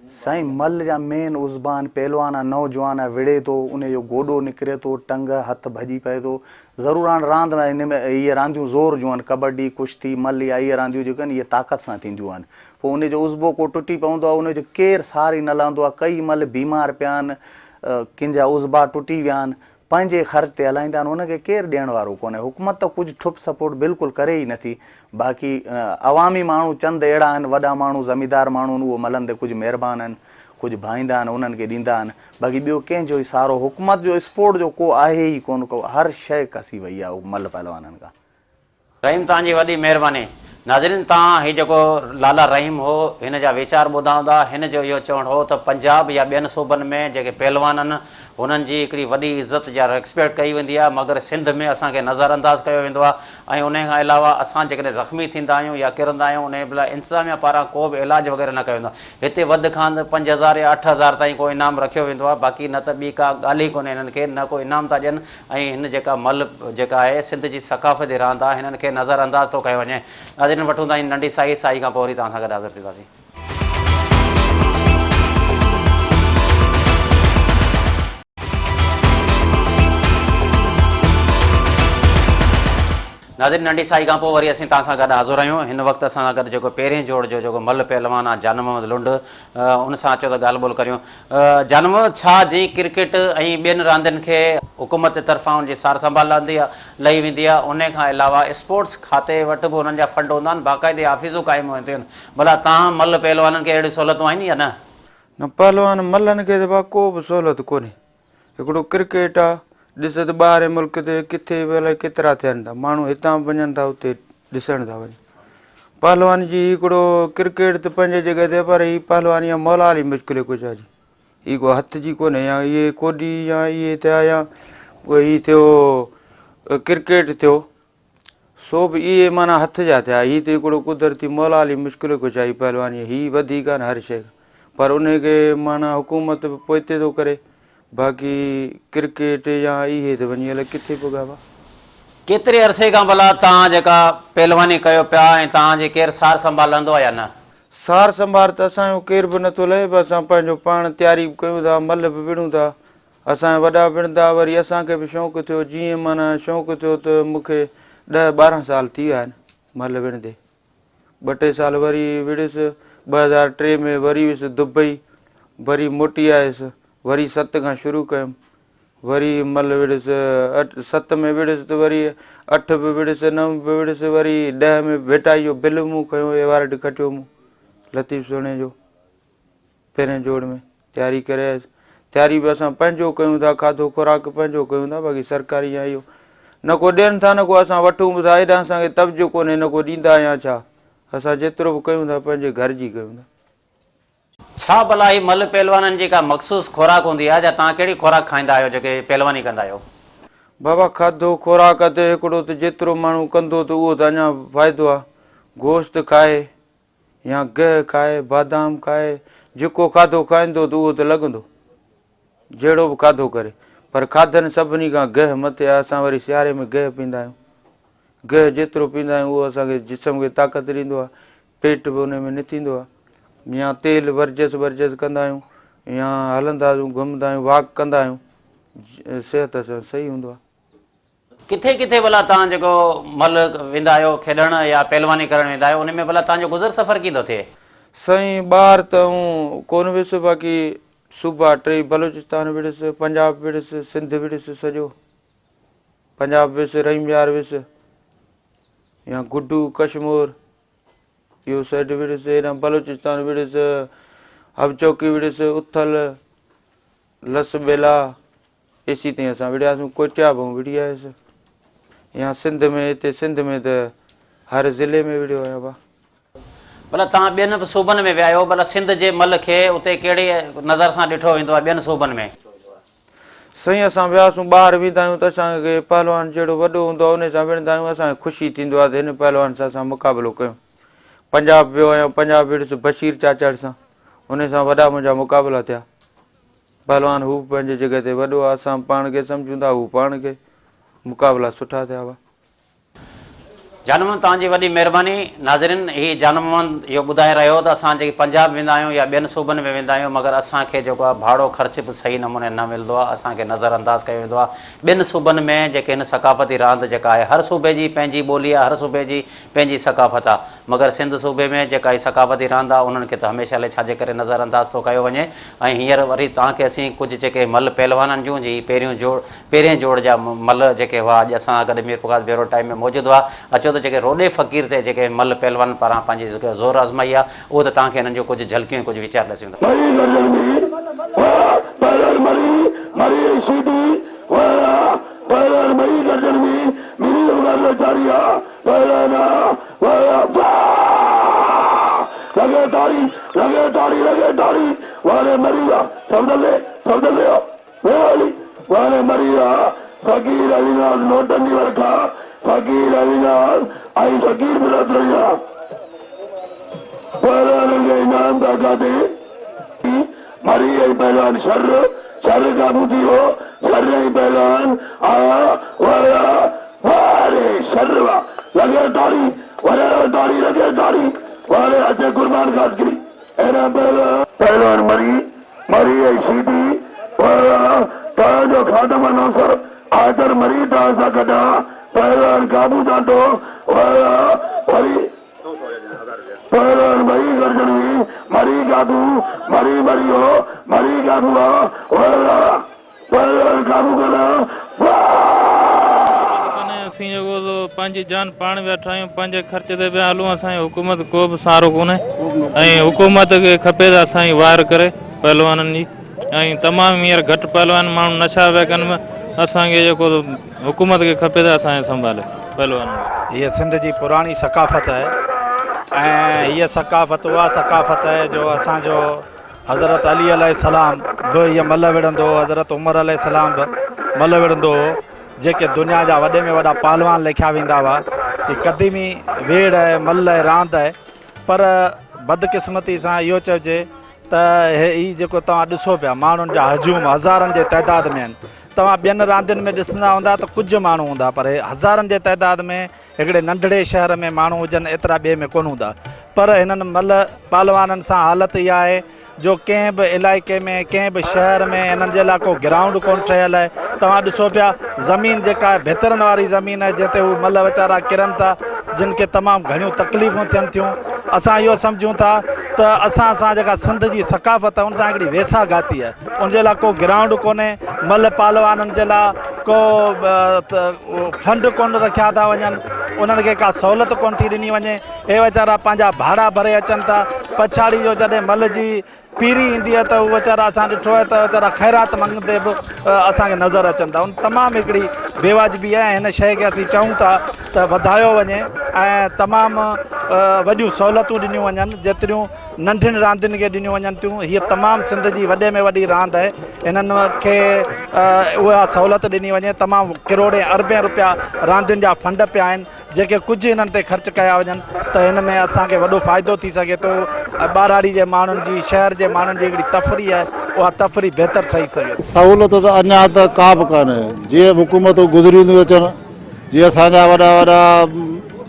साईं मल जा मेन उज़बान पहलवान आहे, नौजवान आहे, विढ़े थो, उनजो गोॾो निकिरे थो, टंग हथ भॼी पए थो। ज़रूरु हाणे रांदि में हिन में इहे रांदियूं ज़ोर जूं आहिनि, कबड्डी कुश्ती मल या इहे रांदियूं जेके आहिनि, इहे ताक़त सां थींदियूं आहिनि। पोइ उनजो उज़बो को टुटी पवंदो आहे, उनजो केरु सार ई न लहंदो आहे। कई मल बीमार पिया आहिनि, कंहिंजा उज़बा टुटी विया आहिनि, पंहिंजे ख़र्च ते हलाईंदा आहिनि, उनखे केरु ॾियण वारो कोन्हे। हुकूमत त कुझु ठुप सपोर्ट बिल्कुलु करे ई नथी। बाक़ी अवामी माण्हू चंद अहिड़ा आहिनि, वॾा माण्हू ज़मीदार माण्हू आहिनि, उहो मलनि ते कुझु महिरबानी आहिनि, कुझु भाईंदा आहिनि, उन्हनि खे ॾींदा आहिनि। बाक़ी ॿियो कंहिंजो ई सारो हुकूमत जो स्पोर्ट जो को आहे ई कोन को, हर शइ कसी वई आहे मल पहलवाननि खां। रहीम तव्हांजी वॾी महिरबानी। नाज़रीन, तव्हां हीउ जेको लाला रहीम हो हिन जा वीचार ॿुधा हूंदा। हिन जो इहो चवणु हो त पंजाब या ॿियनि सूबनि में जेके पहलवान आहिनि हुननि जी हिकिड़ी वॾी इज़त या रिस्पेक्ट कई वेंदी आहे, मगर सिंध में असांखे नज़रअंदाज़ कयो वेंदो आहे। ऐं उन खां अलावा असां जेकॾहिं ज़ख़्मी थींदा आहियूं या किरंदा आहियूं, उन लाइ इंतिज़ामिया पारां को बि इलाजु वग़ैरह न कयो वेंदो आहे। हिते वधि खां वधि 5000 या 8000 ताईं को इनाम रखियो वेंदो आहे। बाक़ी न त ॿी का ॻाल्हि ई कोन्हे हिननि खे, न को इनाम था ॾियनि। ऐं हिन जेका मल जेका आहे सिंध जी सक़ाफ़ती रांदि आहे, हिननि खे नज़रअंदाज़ थो कयो वञे। नाज़रीन, वठूं था नंढी साई खां पोइ वरी तव्हां सां गॾु हाज़िर थींदासीं। नाज़रीन, नंढी साई खां पोइ वरी असीं तव्हां सां गॾु हाज़िर आहियूं। हिन वक़्तु असां सां गॾु जेको पहिरें जोड़ जो जेको मल पहलवान आहे जान मोहम्मद लुंड, उन सां अचो त ॻाल्हि ॿोल करियूं। जान मोहम्मद, छा जी क्रिकेट ऐं ॿियनि रांदियुनि खे हुकूमत जे तरफ़ां उनजी सार संभाल लही वेंदी आहे, उन खां अलावा स्पोर्ट्स खाते वटि बि हुननि जा फंड हूंदा आहिनि, बाक़ाइदे ऑफिसूं क़ाइमु हूंदियूं आहिनि। भला तव्हां मल पहलवाननि खे अहिड़ियूं सहूलियतूं आहिनि या न? न, पहलवान मलनि खे त को बि सहूलियत कोन्हे। हिकिड़ो क्रिकेट आहे, ॾिस त ॿाहिरि मुल्क ते किथे बि अलाए केतिरा थियनि था माण्हू, हितां वञनि था उते ॾिसण था वञनि। पहलवान जी हिकिड़ो क्रिकेट त पंहिंजे जॻह ते, पर हीअ पहलवानी आहे मौला अली मुश्किल कुझु आहे जी, हीअ को हथ जी कोन्हे। या इहे कोडी या इहे थिया या हीअ थियो क्रिकेट थियो, सो बि इहे माना हथ जा थिया। हीअ त हिकिड़ो कुदरती मौला अली मुश्किल कुझु आहे पहलवानी, हीअ वधीक आहे हर शइ, पर उनखे माना हुकूमत बि पोइते थो करे। बाक़ी क्रिकेट या इहे त वञी अलाए किथे पुॻावा। केतिरे अरसे खां भला तव्हां जेका पहलवानी कयो पिया ऐं तव्हांजी केरु सार संभालंदो आहे या न? सार संभाल त असांजो केर बि नथो लहे, बसि असां पंहिंजो पाण तयारी बि कयूं था, मल बि विढ़ूं था। असांजा वॾा विढ़ंदा, वरी असांखे बि शौक़ु थियो। जीअं माना शौक़ु थियो त मूंखे 10-12 साल थी विया आहिनि मल विढ़ंदे। 2-3 साल वरी विढ़ुसि, 2003 में वरी वियुसि दुबई, वरी मोटी आयुसि, वरी 7 खां शुरू कयुमि, वरी मल विढ़ुसि 7 में विढ़ुसि त वरी 8 बि विढ़ुसि, 9 बि विढ़ुसि, वरी 10 में भेटाई जो बिल मूं खयो, एवार्ड खटियो मूं लतीफ़ सुहिणे जो पहिरें जोड़ में तयारी करे आयुसि। तयारी बि असां पंहिंजो कयूं था, खाधो खुराक पंहिंजो कयूं था, बाक़ी सरकारी या इहो न को ॾियनि था, न को असां वठूं बि था। हेॾा असांखे तवजो कोन्हे, न को ॾींदा या छा। असां जेतिरो बि कयूं था पंहिंजे घर जी कयूं था। छा भला ही मल पहलवाननि जी का मख़सूस खुराक हूंदी आहे, या तव्हां कहिड़ी खुराक खाईंदा आहियो जेके पहलवानी कंदा आहियो? बाबा खाधो खुराक ते हिकिड़ो त जेतिरो माण्हू कंदो त उहो त अञा फ़ाइदो आहे। गोश्त खाए या गह खाए, बादाम खाए, जेको खाधो खाईंदो त उहो त लॻंदो जहिड़ो बि खाधो करे। पर खाधनि सभिनी खां गह मथे आहे। असां वरी सियारे में गह पीअंदा आहियूं। गह जेतिरो पीअंदा आहियूं उहो असांखे जिस्म खे ताक़त ॾींदो आहे, पेट बि उन में न थींदो आहे। या तेल वर्जिश कंदा आहियूं, या हलंदा आहियूं, घुमंदा आहियूं, वॉक कंदा आहियूं, सिहत सां सही हूंदो आहे। किथे किथे भला तव्हां जेको मल वेंदा आहियो खेॾण या पहलवानी करणु वेंदा आहियो, उन में भला तव्हांजो गुज़र सफ़र कीअं थो थिए? साईं ॿाहिरि त कोन वियुसि, बाक़ी सूबा 3 बलूचिस्तान वियुसि, पंजाब वियुसि, सिंध वियुसि, सॼो पंजाब वियुसि, रहीम यार वियुसि, या गुड्डू कश्मीर इहो साइड वियुसि, हेॾां बलूचिस्तान वियुसि, हबचौकी वियुसि, उथल लसबेला एसी ताईं असां विड़ियासीं। कोचा बि विड़ी आयुसि। या सिंध में, हिते सिंध में त हर ज़िले में विड़ियो आहियां बा। भला तव्हां ॿियनि बि सूबनि में विया आहियो, भला सिंध जे मल खे उते कहिड़ी नज़र सां ॾिठो वेंदो आहे ॿियनि सूबनि में? साईं असां वियासीं, ॿाहिरि वेंदा आहियूं त असांखे पहलवान जहिड़ो वॾो हूंदो आहे उन सां विढ़ंदा आहियूं। असांखे ख़ुशी थींदो आहे त हिन पहलवान सां असां मुक़ाबिलो कयूं। पंजाब वियो आहियां, पंजाब वियुसि बशीर चाचड़ सां, उन सां वॾा मुंहिंजा मुक़ाबिला थिया। पहलवान हू पंहिंजी जॻह ते वॾो आहे, असां पाण खे सम्झूं था, हू पाण खे, मुक़ाबिला सुठा थिया हुआ। जानमन तव्हांजी वॾी महिरबानी। नाज़रीन, ही जानमन इहो ॿुधाए रहियो त असां जेके पंजाब वेंदा आहियूं या ॿियनि सूबनि में वेंदा आहियूं, मगर असांखे जेको आहे भाड़ो ख़र्च बि सही नमूने न मिलंदो आहे, असांखे नज़रअंदाज़ कयो वेंदो आहे। ॿियनि सूबनि में जेके हिन सकाफ़ती रांदि जेका आहे, हर सूबे जी पंहिंजी ॿोली आहे, हर सूबे जी पंहिंजी सकाफ़त आहे, मगर सिंध सूबे में जेका ही सकाफ़ती रांदि आहे उन्हनि खे त हमेशह लाइ छाजे करे नज़रअंदाज़ थो कयो वञे। ऐं हींअर वरी तव्हांखे असीं कुझु जेके मल पहलवाननि जूं जी पहिरें जोड़ जा मल जेके हुआ अॼु असां गॾु मीर प्रकाश बेरो टाइम में मौजूदु हुआ। अचो त जेके रोडे फ़क़ीर ते जेके मल पहलवान पारां पंहिंजी जेके ज़ोर आज़माई आहे, उहो त तव्हांखे हिननि जो कुझु झलकियूं कुझु वीचार ॾिसूं था। फकीर अलीनाथ नोटनी वर्खा फकीर अलीनाथ आई फकीर बिरादरिया पहलवान के इनाम का गाते मरी आई पहलवान शर का बुद्धि हो शर आई पहलवान आया वाला वारे शर्वा लगे तारी लगे तारी वाले अच्छे कुर्बान खास करी एना पहलवान मरी आई सीधी वाला जो खातम नौसर आदर मरी सा कटा पहलवान काबू दाटो वरी पहलवान मरी गर्जन हुई मरी काबू मरी हो मरी काबू पहलवान काबू करा असीं जेको पंहिंजी जान पाण वेठा आहियूं, पंहिंजे ख़र्च ते पिया हलूं, असांजी हुकूमत को बि सहारो कोन्हे ऐं हुकूमत खे खपे त असांजी वार करे पहलवाननि जी। ऐं तमामु हींअर घटि पहलवान माण्हू नशा पिया कनि में, असांखे जेको हुकूमत खे खपे त असांखे संभाले पहलवान। हीअ सिंध जी पुराणी सकाफ़त आहे ऐं हीअ सकाफ़त उहा सकाफ़त आहे जो असांजो हज़रत अली अलैहिस्सलाम बि हीअ मल विढ़ंदो, हज़रत उमर अलैहिस्सलाम बि मल विढ़ंदो हो, जेके दुनिया जा वॾे में वॾा पहलवान लिखिया वेंदा हुआ। हीअ क़दीमी वेड़ आहे, मल आहे, रांदि आहे। पर बदकिस्मती सां इहो चइजे त हीअ जेको तव्हां ॾिसो पिया माण्हुनि जा हजूम हज़ारनि जे तइदाद में आहिनि। तव्हां ॿियनि रांदियुनि में ॾिसंदा हूंदा त कुझु माण्हू हूंदा, पर हज़ारनि जे तइदाद में हिकिड़े नंढड़े शहर में माण्हू हुजनि एतिरा ॿिए में कोन हूंदा। पर हिननि मल पहलवाननि सां हालत इहा आहे जो कंहिं बि इलाइक़े में कंहिं बि शहर में हिननि जे लाइ को ग्राउंड कोन ठहियलु आहे। तव्हां ॾिसो पिया ज़मीन जेका आहे भितरनि वारी ज़मीन आहे जिते हू मल वीचारा किरनि था, जिन खे तमामु घणियूं तकलीफ़ूं थियनि थियूं। असां इहो सम्झूं था त असां जेका सिंध जी सकाफ़त आहे उन सां हिकिड़ी वेसा गाती आहे, उनजे लाइ को ग्राउंड कोन्हे, मल पहलवाननि जे लाइ को फंड कोन रखिया था वञनि, उन्हनि खे का सहूलियत कोन थी ॾिनी वञे। हे वीचारा पंहिंजा भाड़ा भरे अचनि था। पछाड़ी जो जॾहिं मल जी पीरी ईंदी आहे त उहे वीचारा असां ॾिठो आहे त वीचारा ख़ैरात मंगंदे बि असांखे नज़र अचनि था। उन तमामु हिकिड़ी बेवाजिबी आहे। हिन शइ खे असीं चऊं था त वधायो वञे ऐं तमामु वॾियूं सहूलियतूं ॾिनियूं वञनि, जेतिरियूं नंढियुनि रांदियुनि खे ॾिनियूं वञनि थियूं। हीअ तमामु सिंध जी वॾे में वॾी रांदि आहे, हिननि खे उहा सहूलियत ॾिनी वञे। तमामु किरोड़े अरबे रुपया रांदियुनि जा फंड पिया आहिनि जेके कुझु हिननि ते ख़र्चु कया वञनि त हिन में असांखे वॾो फ़ाइदो थी सघे थो। ॿाराड़ी जे माण्हुनि जी, शहर जे माण्हुनि जी हिकिड़ी तफ़री आहे, उहा तफ़री बहितरु ठही सघे। सहूलियत त अञा त का बि कान्हे। जीअं हुकूमतूं गुज़रियूं अचनि, जीअं असांजा वॾा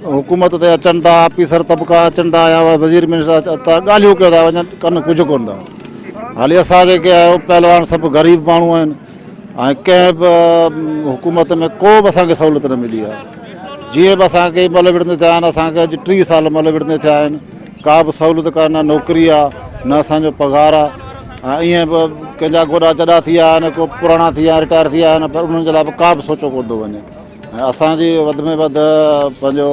हुकूमत ते अचनि था, ऑफिसर तबिका अचनि था या वज़ीर मिनिस्टर त ॻाल्हियूं कयो था वञनि, कनि कुझु कोन था। हाली असां जेके आहियूं पहलवान सभु ग़रीब माण्हू आहिनि ऐं कंहिं बि हुकूमत में को बि असांखे सहूलियत न मिली आहे। जीअं बि असांखे मल विढ़ंदे थिया आहिनि, असांखे अॼु 30 साल मल विढ़ंदे थिया आहिनि, का बि सहूलियत कान, न नौकिरी आहे न असांजो पघार आहे। ऐं ईअं बि कंहिंजा गोॾा चॾा थी विया आहिनि, को पुराणा थी विया आहिनि, रिटायर थी विया आहिनि, पर उन्हनि जे लाइ बि का बि सोचो कोन थो वञे। ऐं असांजी वधि में वधि पंहिंजो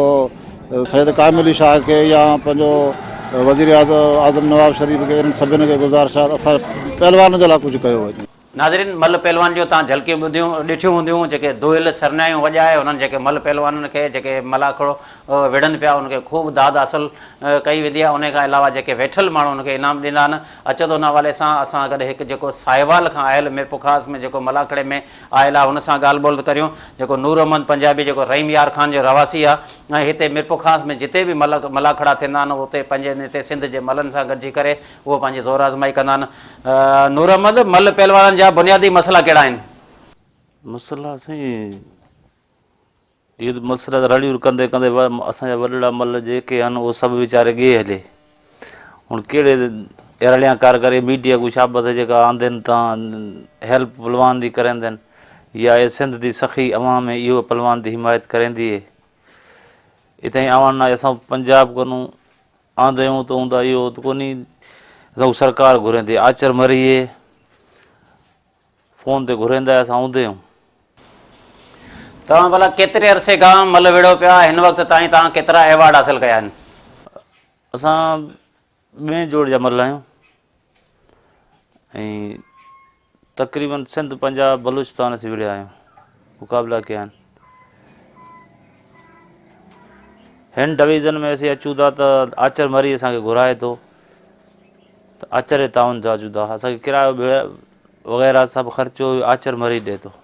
सैयद कामिल शाह खे या पंहिंजो वज़ीर आज़म नवाज़ शरीफ़ खे, इन्हनि सभिनी खे गुज़ारिश आहे असां पहलवान जे लाइ कुझु कयो वञे। नाज़रीन, मल पहलवान जो तव्हां झलकियूं ॾिठियूं हूंदियूं, जेके दोहिल सरनायूं वॼाए उन्हनि जेके मल पहलवाननि खे जेके मलाखड़ो विढ़नि पिया उनखे ख़ूब दाद हासिल कई वेंदी आहे। उन खां अलावा जेके वेठल माण्हू उनखे इनाम ॾींदा आहिनि। अचो त उन हवाले सां असां गॾु हिकु जेको साहिवाल खां आयल मिरपुखास में जेको मलाखड़े में आयल आहे हुन सां ॻाल्हि ॿोल करियूं। जेको नूर अहमद पंजाबी जेको रहीम यार ख़ान जो रवासी आहे ऐं हिते मिरपुखास में जिते बि मलाखड़ा थींदा आहिनि उते पंहिंजे हिते सिंध जे मलनि सां गॾिजी करे उहो पंहिंजी ज़ोर आज़माई कंदा आहिनि। नूर अहमद, मल पहलवाननि जा बुनियादी मसइला कहिड़ा आहिनि? मसइला साईं ये मसला रड़ियूं कंदे कंदे असांजा वॾड़ा मल जेके आहिनि उहे सभु वीचारे गे हले हुन कहिड़े अहिड़ियां कारगर मीडिया को शाबत जेका आंदनि तां हेल्प पलवान दी करेंदनि या ये सिंध दी सखी अवाम है इहो पलवान दी हिमायत करेंदी है इतां आवान ना असां पंजाब कोनू आंदे आहियूं त हूंदा इहो त कोन्ही असां सरकार घुरेंदी आचर मरीए फोन ते घुरेंदा असां हूंदे आहियूं तव्हां भला केतिरे अरसे खां मल वेड़ो पिया हिन वक़्त ताईं तव्हां केतिरा अवॉर्ड हासिल कया आहिनि? असां ॿिएं जोड़ जा मल आहियूं ऐं तक़रीबन सिंध पंजाब बलूचिस्तान से विड़िया आहियूं मुक़ाबला कया आहिनि हिन डिवीज़न में असीं अचूं था त आचर मरी असांखे घुराए थो त आचर ताउन जा अचूं था असांखे किरायो वग़ैरह सभु ख़र्चो आचर मरी ॾिए थो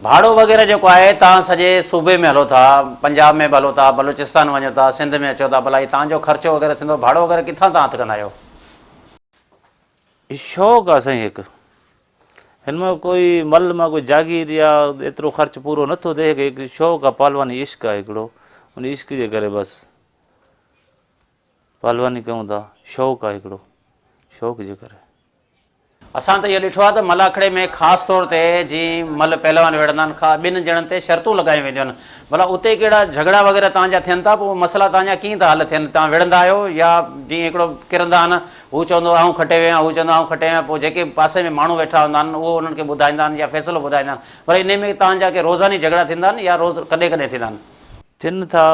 भाड़ो वग़ैरह जेको आहे तव्हां सॼे सूबे में हलो था पंजाब में बि हलो था बलूचिस्तान वञो था सिंध में अचो था भला ही तव्हांजो ख़र्चो वग़ैरह थींदो भाड़ो वग़ैरह किथां तव्हां हथु कंदा आहियो? शौक़ु आहे साईं हिकु हिन में कोई मल मां कोई जागीर या एतिरो ख़र्चु पूरो नथो थिए हिकु शौक़ु आहे पहलवानी इश्क़ आहे हिकिड़ो उन इश्क़ जे करे बसि पहलवानी कयूं था शौक़ु आहे हिकिड़ो शौक़ु जे करे असां त इहो ॾिठो आहे त मलाखड़े में ख़ासि तौर ते जीअं मल पहलवान विढ़ंदा आहिनि ॿिनि ॼणनि ते शर्तूं लॻायूं वेंदियूं आहिनि भला उते कहिड़ा झगड़ा वग़ैरह तव्हांजा थियनि था पोइ मसइला तव्हांजा कीअं था हल थियनि तव्हां विढ़ंदा आहियो या जीअं हिकिड़ो किरंदा आहिनि हू चवंदो आऊं खटे विया हू चवंदो आऊं खटे विया पोइ जेके पासे में माण्हू वेठा हूंदा आहिनि उहो उन्हनि खे ॿुधाईंदा आहिनि या फ़ैसिलो ॿुधाईंदा आहिनि पर इन में तव्हांजा के रोज़ानी झगड़ा थींदा आहिनि या रोज़ कॾहिं कॾहिं थींदा आहिनि? थियनि था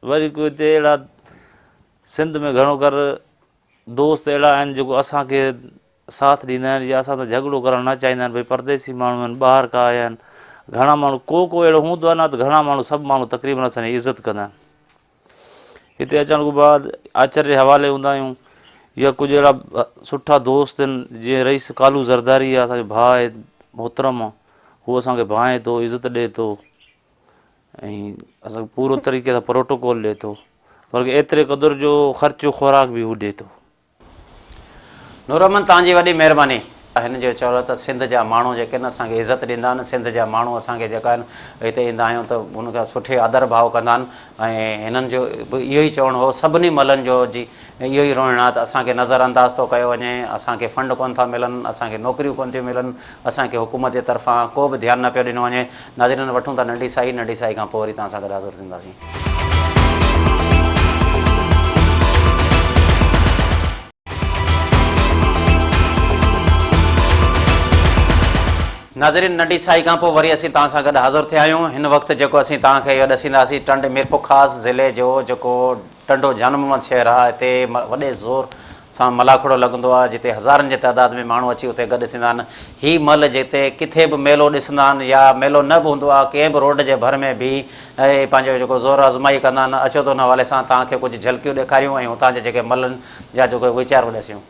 वरी कोई हिते अहिड़ा सिंध में घणो कर दोस्त अहिड़ा आहिनि जेको असांखे साथ ॾींदा आहिनि या असां त झगड़ो करणु न चाहींदा आहिनि भई परदेसी माण्हू आहिनि ॿाहिरि खां आया आहिनि घणा माण्हू को अहिड़ो हूंदो आहे न त घणा माण्हू सभु माण्हू तक़रीबन असांजी इज़त कंदा आहिनि हिते अचण खां बाद आचर जे हवाले हूंदा आहियूं या कुझु अहिड़ा सुठा दोस्त आहिनि जीअं रईस कालू ज़रदारी आहे असांजो भाउ आहे मोहतरम आहे उहो असांखे भाए थो इज़त ॾिए थो ऐं असांखे पूरो तरीक़े सां प्रोटोकॉल ॾिए थो बल्कि एतिरे क़दुरु जो ख़र्चो खुराक बि हू ॾिए थो। नूरमन तव्हांजी वॾी महिरबानी हिन जो चयो त सिंध जा माण्हू जेके आहिनि असांखे इज़त ॾींदा आहिनि सिंध जा माण्हू असांखे जेका आहिनि हिते ईंदा आहियूं त उनखां सुठे आदर भाव कंदा आहिनि ऐं हिननि जो इहो ई चवणु हो सभिनी मलनि जो जी इहो ई रोइणु आहे त असांखे नज़रअंदाज़ थो कयो वञे असांखे फंड कोन था मिलनि असांखे नौकिरियूं कोन थियूं मिलनि असांखे हुकूमत जे तरफ़ां को बि ध्यानु न पियो ॾिनो वञे नाज़रीन वठूं था नंढी साई खां पोइ वरी तव्हां सां गॾु हाज़िर थींदासीं। नाज़रीन नंढी साई खां पोइ वरी असीं तव्हां सां गॾु हाज़िर थिया आहियूं हिन वक़्तु जेको असीं तव्हांखे इहो ॾसींदासीं टंड मीरपुर ख़ासि ज़िले जो जेको टंडो जनम शहर आहे हिते वॾे ज़ोर सां मलाखड़ो लॻंदो आहे जिते हज़ारनि जे तइदाद में माण्हू अची उते गॾु थींदा आहिनि हीअ मल जिते किथे बि मेलो ॾिसंदा आहिनि या मेलो न बि हूंदो आहे कंहिं बि रोड जे भर में बि ऐं पंहिंजो जेको ज़ोर आज़माई कंदा आहिनि अचो त हुन हवाले सां तव्हांखे कुझु झलकियूं ॾेखारियूं ऐं हुतां जे जेके मलनि जा जेको वीचार बि ॾसियूं।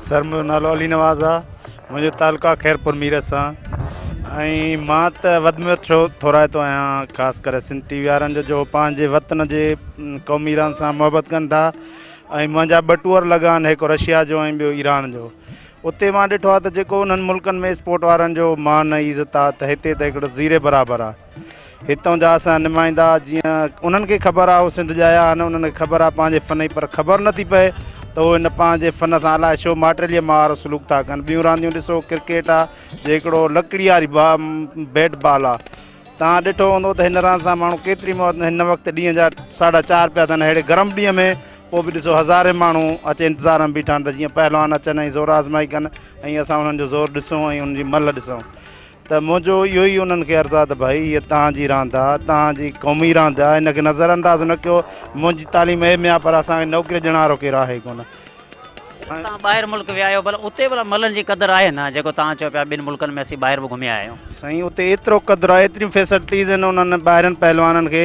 सर मुंहिंजो नालो अली नवाज़ आहे, मुंहिंजो तालुका खैरपुर मीर सां। ऐं मां त वधि में वधि छो थोराइतो आहियां ख़ासि करे सिंध टी वी वारनि जो पंहिंजे वतन जे क़ौमी रांदि सां मुहबत कनि था। ऐं मुंहिंजा 2 टूर लॻा आहिनि, हिकु रशिया जो ऐं ॿियो ईरान जो। उते मां ॾिठो आहे त जेको उन्हनि मुल्कनि में स्पोर्ट वारनि जो मान ऐं इज़त आहे त हिते त हिकिड़ो ज़ीरे बराबरि आहे। हितां जा असां नुमाइंदा जीअं उन्हनि खे ख़बर आहे, उहे सिंध जा आया आहिनि, उन्हनि खे ख़बर आहे पंहिंजे फ़न जी, पर ख़बर नथी पए त उहे इन पंहिंजे फ़न सां अलाए छो माटेलीअ मार सलूक था कनि। ॿियूं रांदियूं ॾिसो, क्रिकेट आहे जे हिकिड़ो लकड़ी वारी बैट बॉल आहे। तव्हां ॾिठो हूंदो त हिन रांदि सां माण्हू केतिरी मौत हिन वक़्तु ॾींहं जा 4:30 पिया थियनि, अहिड़े गरम ॾींहं में पोइ बि ॾिसो हज़ारे माण्हू अचे इंतज़ार में बीठा आहिनि त जीअं पहलवान अचनि ऐं ज़ोर आज़माई कनि ऐं असां उन्हनि जो ज़ोर ॾिसूं ऐं उनजी मल ॾिसूं। त मुंहिंजो इहो ई उन्हनि खे अर्ज़ु आहे त भई हीअ तव्हांजी रांदि आहे, तव्हांजी क़ौमी रांदि आहे, हिनखे नज़रअंदाज़ न कयो। मुंहिंजी तालीम एम आहे, पर असांखे नौकिरी ॾियण वारो केरु आहे कोन। तव्हां ॿाहिरि मुल्क विया आहियो, भला उते भला मलनि जी क़दुरु आहे न, जेको तव्हां चयो पिया 2 मुल्कनि में असीं ॿाहिरि बि घुमिया आहियूं? साईं उते एतिरो क़दुरु आहे, एतिरियूं फैसिलिटीज़ आहिनि उन्हनि ॿाहिरिनि पहलवाननि खे,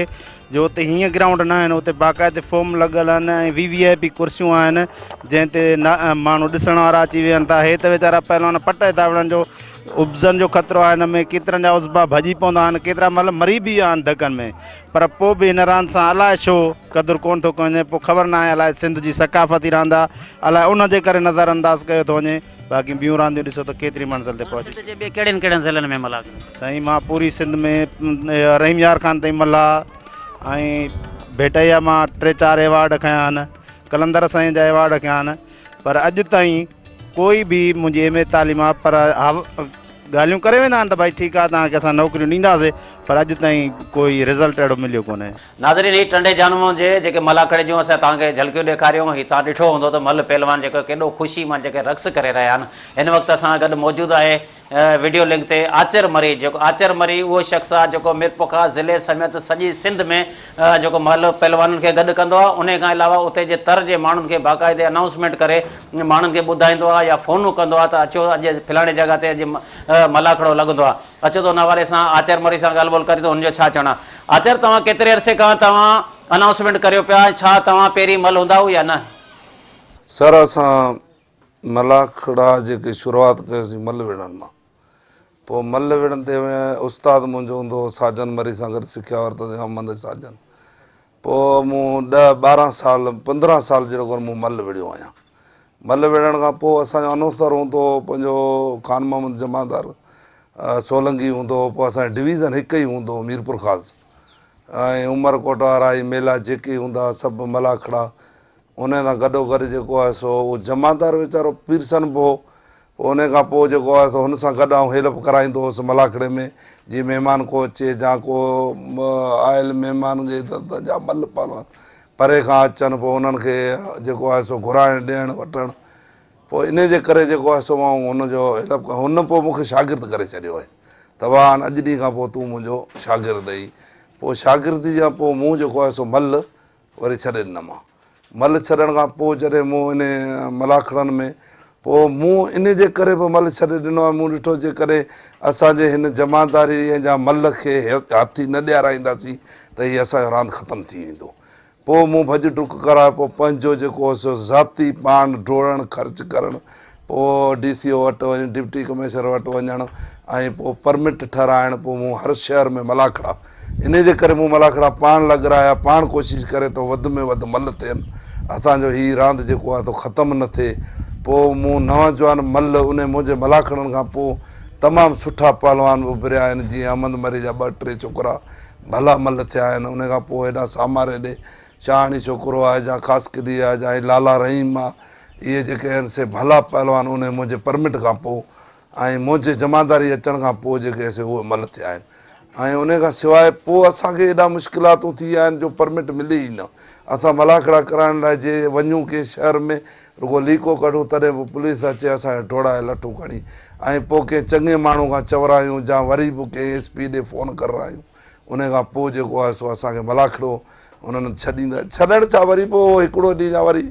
जो उते हीअं ग्राउंड न आहिनि, उते बाक़ाइदे फॉर्म लॻल आहिनि ऐं VIP कुर्सियूं आहिनि जंहिं ते माण्हू ॾिसण वारा अची वेहनि था। हे त वीचारा पहलवान पटे था उन्हनि जो उब्ज़नि जो ख़तरो आहे, हिन में केतिरनि जा उज़बा भॼी पवंदा आहिनि, केतिरा मतिलबु मरी बि विया आहिनि धकनि में। पर पोइ बि हिन रांदि सां अलाए छो क़दुरु कोन थो वञे, पोइ ख़बर न आहे अलाए सिंध जी सकाफ़ती रांदि आहे, अलाए उनजे करे नज़रअंदाज़ कयो थो वञे। बाक़ी ॿियूं रांदियूं ॾिसो त केतिरी मंज़िल ते पहुची। सिंध जे ॿिए कहिड़नि ज़िलनि में मला? साईं मां पूरी सिंध में रहीम यार खान ताईं मला ऐं भेटैया मां 3-4 एवार्ड खया आहिनि, कलंदर साईं जा एवार्ड खया आहिनि। पर अॼु ताईं कोई बि मुंहिंजी MA तालीम आहे, पर ॻाल्हियूं करे वेंदा आहिनि त भई ठीकु आहे तव्हांखे असां नौकरियूं ॾींदासीं, पर अॼु ताईं कोई रिज़ल्ट अहिड़ो मिलियो कोन्हे। नाज़रीन, ही टंडे जानवरनि जे जेके मलाखड़े जूं असां तव्हांखे झलकियूं ॾेखारियूं। ही तव्हां ॾिठो हूंदो त मल पहलवान जेको केॾो ख़ुशी मां जेके रक़्स करे रहिया आहिनि। हिन वक़्तु असां गॾु मौजूदु आहे वीडियो लिंक ते आचर मरी। जेको आचर मरी उहो शख़्स आहे जेको मीरपुखा ज़िले समेत सॼी सिंध में जेको मल पहलवाननि खे गॾु कंदो आहे। उन खां अलावा उते जे तर जे माण्हुनि खे बाक़ाइदे अनाउंसमेंट करे माण्हुनि खे ॿुधाईंदो आहे या फ़ोनूं कंदो आहे त अचो अॼु फलाणे जॻह ते अॼु मलाखड़ो लॻंदो आहे। अचो त हुन वारे सां आचर मरी सां ॻाल्हि ॿोल करे त हुनजो छा चवणु आहे। आचर, तव्हां केतिरे अरसे खां तव्हां अनाउंसमेंट करियो पिया, छा तव्हां पहिरीं मल हूंदा हुआ या न? सर, असां मलाखड़ा जेके शुरूआति कयोसीं मल विढ़ण मां। पोइ मल विढ़ण ते उस्ताद मुंहिंजो हूंदो हो साजन मरी सां गॾु सिखिया वरितोसीं, अहमद साजन। पोइ मूं 10-12 साल 15 साल जहिड़ो मूं मल विढ़ियो आहियां। मल विढ़ण खां पोइ असांजो अनौसर हूंदो हो पंहिंजो खान मोहम्मद जमादार सोलंगी हूंदो हो। पोइ असांजो डिवीज़न हिकु ई हूंदो हो, मीरपुर ख़ासि ऐं उमरकोट वारा ई मेला जेके हूंदा सभु मलाखड़ा उन सां गॾोगॾु जेको आहे सो उहो जमादार वीचारो पीरसन बि हो। उन खां पोइ जेको आहे सो हुन सां गॾु आउं हेल्प कराईंदो हुउसि मलाखड़े में। जीअं महिमान को अचे या को आयल महिमान जे जा मल पहलवान परे खां अचनि, पोइ उन्हनि खे जेको आहे सो घुराइणु ॾियणु वठणु। पोइ इन जे करे जेको आहे सो मां हुनजो हेल्प हुन पोइ मूंखे शागिर्दु करे छॾियो आहे। तव्हां अॼु ॾींहं खां पोइ तूं मुंहिंजो शागिर्दु ई। पोइ शागिर्दी जा पोइ मूं जेको आहे सो मल वरी छॾे ॾिनमि। मल छॾण खां पोइ जॾहिं मूं इन मलाखड़नि में पोइ मूं इन जे करे बि मल छॾे ॾिनो आहे। मूं ॾिठो जे करे असांजे हिन जमादारीअ जा मल खे हाथी न ॾियाराईंदासीं त हीअ असांजो रांदि ख़तमु थी वेंदो। पोइ मूं भॼ डुक कराए पोइ पंहिंजो जेको आहे सो ज़ाती पाण डोड़णु ख़र्चु करणु, पोइ DCO वटि वञणु, डिप्टी कमिश्नर वटि वञणु ऐं पोइ परमिट ठाराइणु। पोइ मूं हर शहर में मलाखड़ा, इन जे करे मूं मलाखड़ा पाण लॻराया, पाण कोशिशि करे थो वधि में वधि मल थियनि, असांजो हीउ रांदि जेको आहे तो ख़तमु न थिए। पोइ मूं नौजवान मल उन मुंहिंजे मलाखड़नि खां पोइ तमामु सुठा पहलवान उभरिया आहिनि, जीअं अहमद मरी जा 2-3 छोकिरा भला मल थिया आहिनि। उन खां पोइ हेॾा सामारे ॾे शाहाणी छोकिरो आहे या ख़ासकदी आहे या लाला रहीम आहे, इहे जेके आहिनि से भला पहलवान उन मुंहिंजे परमिट खां पोइ ऐं मुंहिंजे जमादारी अचण खां पोइ जेके से उहे मल थिया आहिनि। ऐं उन खां सवाइ पोइ असांखे एॾा मुश्किलातूं थी विया आहिनि जो परमिट मिले ई न। असां मलाखड़ा कराइण लाइ जे वञूं कंहिं शहर में रुगो लीको कढूं तॾहिं पोइ पुलिस अचे असांखे डोड़ाए लठूं खणी, ऐं पोइ कंहिं चङे माण्हू खां चवरायूं या वरी बि कंहिं SP ॾे फ़ोन करायूं। उन खां पोइ जेको आहे सो असांखे मलाखड़ो उन्हनि छॾींदा छॾणु छा वरी पोइ हिकिड़ो ॾींहुं या वरी,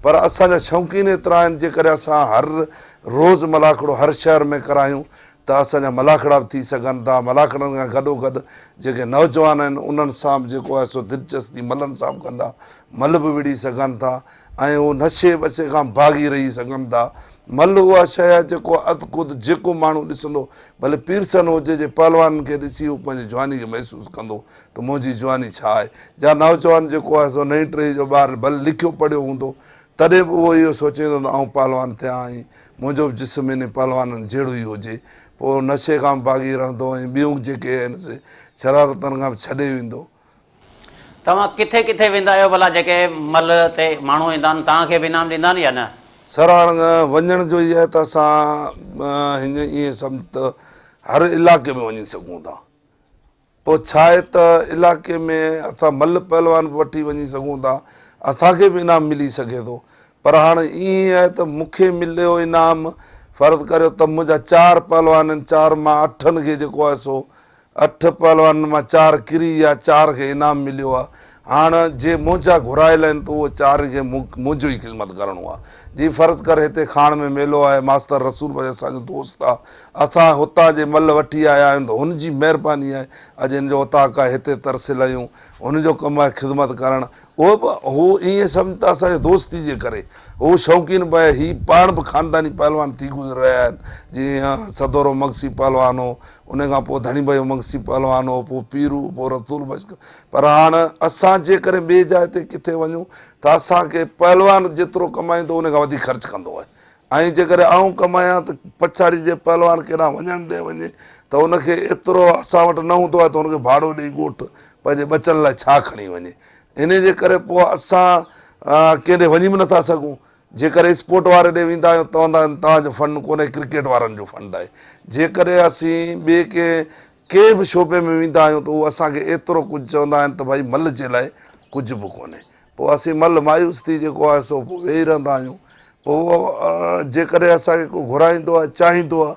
पर असांजा शौक़ीन एतिरा आहिनि जे करे असां हर रोज़ु मलाखड़ो हर शहर में करायूं त असांजा मलाखड़ा बि थी सघनि था। मलाखड़नि खां गॾोगॾु जेके नौजवान आहिनि उन्हनि सां बि जेको आहे सो दिलचस्पी मलनि सां बि कंदा, मल बि विड़ी सघनि था ऐं उहो नशे वशे खां भागी रही सघनि था। मल उहा शइ आहे जेको अधु खुदि जेको माण्हू ॾिसंदो, भले पीरसन हुजे जे पहलवान खे ॾिसी उहो पंहिंजी जवानी खे महसूसु कंदो त मुंहिंजी जवानी छा आहे। या नौजवान जेको आहे सो 9 टे जो ॿारु भले लिखियो पढ़ियो हूंदो तॾहिं बि उहो इहो सोचींदो त आउं पहलवान थियां ऐं मुंहिंजो बि जिस्म इन पहलवाननि जहिड़ो ई हुजे। पोइ नशे खां भागी रहंदो ऐं ॿियूं जेके आहिनि से शरारतनि खां बि छॾे वेंदो। तव्हां किथे किथे वेंदा आहियो भला जेके मल ते माण्हू ईंदा आहिनि, तव्हांखे बि इनाम ॾींदा आहिनि या न? सराहण वञण जो ई आहे त असां हीअं ईअं सम्झ त हर इलाइक़े में वञी सघूं था। पोइ छा आहे त इलाइक़े में असां मल पहलवान बि वठी वञी सघूं था, असांखे बि इनाम मिली सघे थो। पर हाणे ईअं आहे त मूंखे मिलियो इनाम, फ़र्ज़ु करियो त मुंहिंजा 4 पहलवान आहिनि, 4 मां 8 खे जेको आहे सो 8 पहलवान मां 4 किरी या 4 खे इनाम मिलियो आहे। हाणे जे मुंहिंजा घुरायल आहिनि त उहो 4 खे मुंहिंजो ई ख़िदमत करिणो आहे। जीअं फ़र्ज़ु कर हिते खाण में मेलो आहे, मास्तर रसूल भाई असांजो दोस्त आहे, असां हुतां जे मल वठी आया आहियूं त हुनजी महिरबानी आहे अॼु हिन जो उतां खां हिते तरसियल आहियूं, हुनजो कमु आहे ख़िदमत करणु। उहो बि हू ईअं सम्झ त असांजे दोस्ती जे करे हू शौक़ीन बि आहे, हीअ पाण बि ख़ानदानी पहलवान थी गुज़र रहिया आहिनि। जीअं सदोरो मगसी पहलवान हो, उन खां पोइ धणी भाई मगसी पहलवान हो, पोइ पीरू, पोइ रसूल बस। पर हाणे असां जे करे ॿिए जाइ ते किथे वञूं त असांखे पहलवान जेतिरो कमाईंदो उन खां वधीक ख़र्चु कंदो आहे। ऐं जेकॾहिं आउं कमायां त पछाड़ी जे पहलवान केॾांहुं वञणु ॾे वञे त उनखे एतिरो असां वटि न हूंदो आहे त हुनखे भाड़ो ॾेई ॻोठ पंहिंजे बचनि लाइ छा खणी वञे। इन जे करे पोइ असां केॾे वञी बि नथा सघूं। जेकॾहिं स्पोर्ट वारे ॾे वेंदा आहियूं तव्हांजो फंड कोन्हे, क्रिकेट वारनि जो फंड आहे। जेकॾहिं असीं ॿिए के बि शोबे में वेंदा आहियूं त उहो असांखे एतिरो कुझु चवंदा आहिनि त भई मल जे लाइ कुझु बि कोन्हे। पोइ असीं मल मायूस थी जेको आहे सो पोइ वेही रहंदा आहियूं। पोइ जेकॾहिं असांखे को घुराईंदो आहे, चाहींदो आहे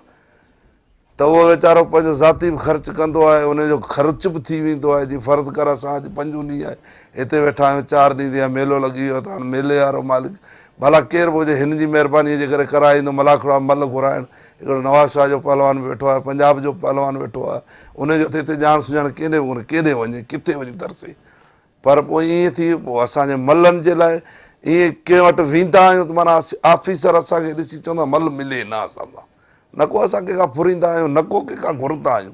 त उहो वीचारो पंहिंजो ज़ाती बि ख़र्चु कंदो आहे, उनजो ख़र्च बि थी वेंदो आहे। जीअं फ़र्ज़ु कर असां अॼु 5 ॾींहं आहे हिते वेठा आहियूं, 4 ॾींहं ते मेलो लॻी वियो आहे त हाणे मेले वारो मालिक भला केरु बि हुजे हिन जी महिरबानी जे करे कराईंदो। मलाखड़ा मल घुराइणु, हिकिड़ो नवाज़ शाह जो पहलवान बि वेठो आहे, पंजाब जो पहलवान वेठो आहे, उनजो त हिते ॼाण सुञाण केॾे कोन्हे, केॾे वञे, किथे वञी तरसे। पर पोइ ईअं थी पोइ असांजे मलनि जे लाइ ईअं कंहिं वटि वेंदा आहियूं त माना ऑफिसर असांखे ॾिसी चवंदा मल मिले न असां सां, न को असां कंहिंखां फुरींदा आहियूं, न को कंहिंखां घुरंदा आहियूं।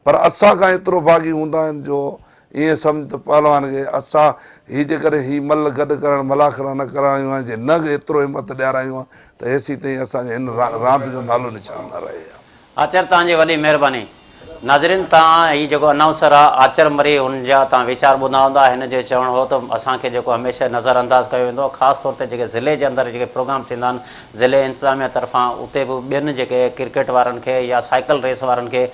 पर असांखां एतिरो भागी हूंदा आहिनि जो ईअं सम्झ त पहलवान खे असां हीअ जेकॾहिं हीअ मल गॾु करणु, मलाखड़ा न करायूं आहे, जे न एतिरो हिमत ॾियारायूं आहे त हेसी ताईं असांजे हिन रांदि जो नालो निशान न रहे। आचार तव्हांजी वॾी महिरबानी। नाज़रीन, तव्हां हीअ जेको अनाउंसर आहे आचर मरी, हुनजा तव्हां वीचार ॿुधा हूंदा। हिन जो चवणु हो त असांखे जेको हमेशह नज़र अंदाज़ कयो वेंदो आहे, ख़ासि तौर ते जेके ज़िले जे अंदरि जेके प्रोग्राम थींदा आहिनि ज़िले इंतिज़ामिया तरफ़ां, उते बि ॿियनि जेके क्रिकेट वारनि खे या साइकिल रेस वारनि खे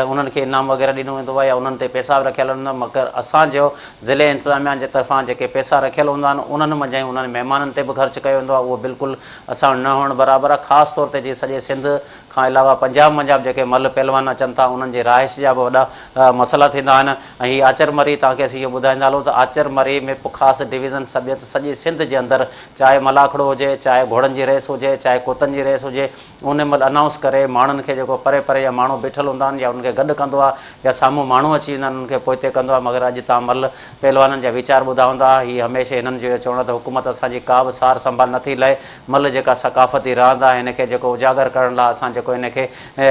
उन्हनि खे इनाम वग़ैरह ॾिनो वेंदो आहे या उन्हनि ते पैसा बि रखियल हूंदा। मगर असांजो ज़िले इंतिज़ामिया जे तरफ़ां जेके पैसा रखियल हूंदा आहिनि उन्हनि मंझि उन्हनि महिमाननि ते बि ख़र्चु कयो वेंदो आहे, उहो बिल्कुलु असां न हुअणु बराबरि आहे। ख़ासि तौर ते जीअं सॼे सिंध खां अलावा पंजाब मंजाब जेके मल पहलवान अचनि था उन्हनि जे रहाइश जा बि वॾा मसइला थींदा आहिनि। ऐं हीअ आचर मरी तव्हांखे असीं इहो ॿुधाईंदा हलूं त आचर मरी में ख़ासि डिवीज़न सबियत सॼे सिंध जे अंदरि, चाहे मलाखड़ो हुजे, चाहे घोड़नि जी रेस हुजे, चाहे कुतनि जी रेस हुजे, उन महिल अनाउंस करे माण्हुनि खे जेको परे परे जा माण्हू बीठल हूंदा आहिनि या उनखे गॾु कंदो आहे या साम्हूं माण्हू अची वेंदा आहिनि उनखे पोइ हिते कंदो आहे। मगर अॼु तव्हां मल पहलवाननि जा वीचार ॿुधा हूंदा। हीअ हमेशह हिननि जो चवणु त हुकूमत असांजी का बि सार संभाल नथी लहे। मल जेका सकाफ़ती रांदि आहे हिनखे जेको उजागर करण लाइ असां जेको हिनखे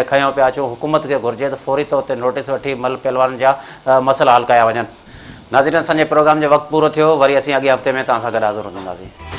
खयों पिया अचूं, हुकूमत खे घुरिजे त फौरी तौर ते नोटिस वठी मल पहलवान जा मसइला हल कया वञनि। नाज़रीन, असांजे प्रोग्राम जो वक़्तु पूरो थियो। वरी असीं अॻिए हफ़्ते में तव्हां सां गॾु हाज़िर हूंदासीं।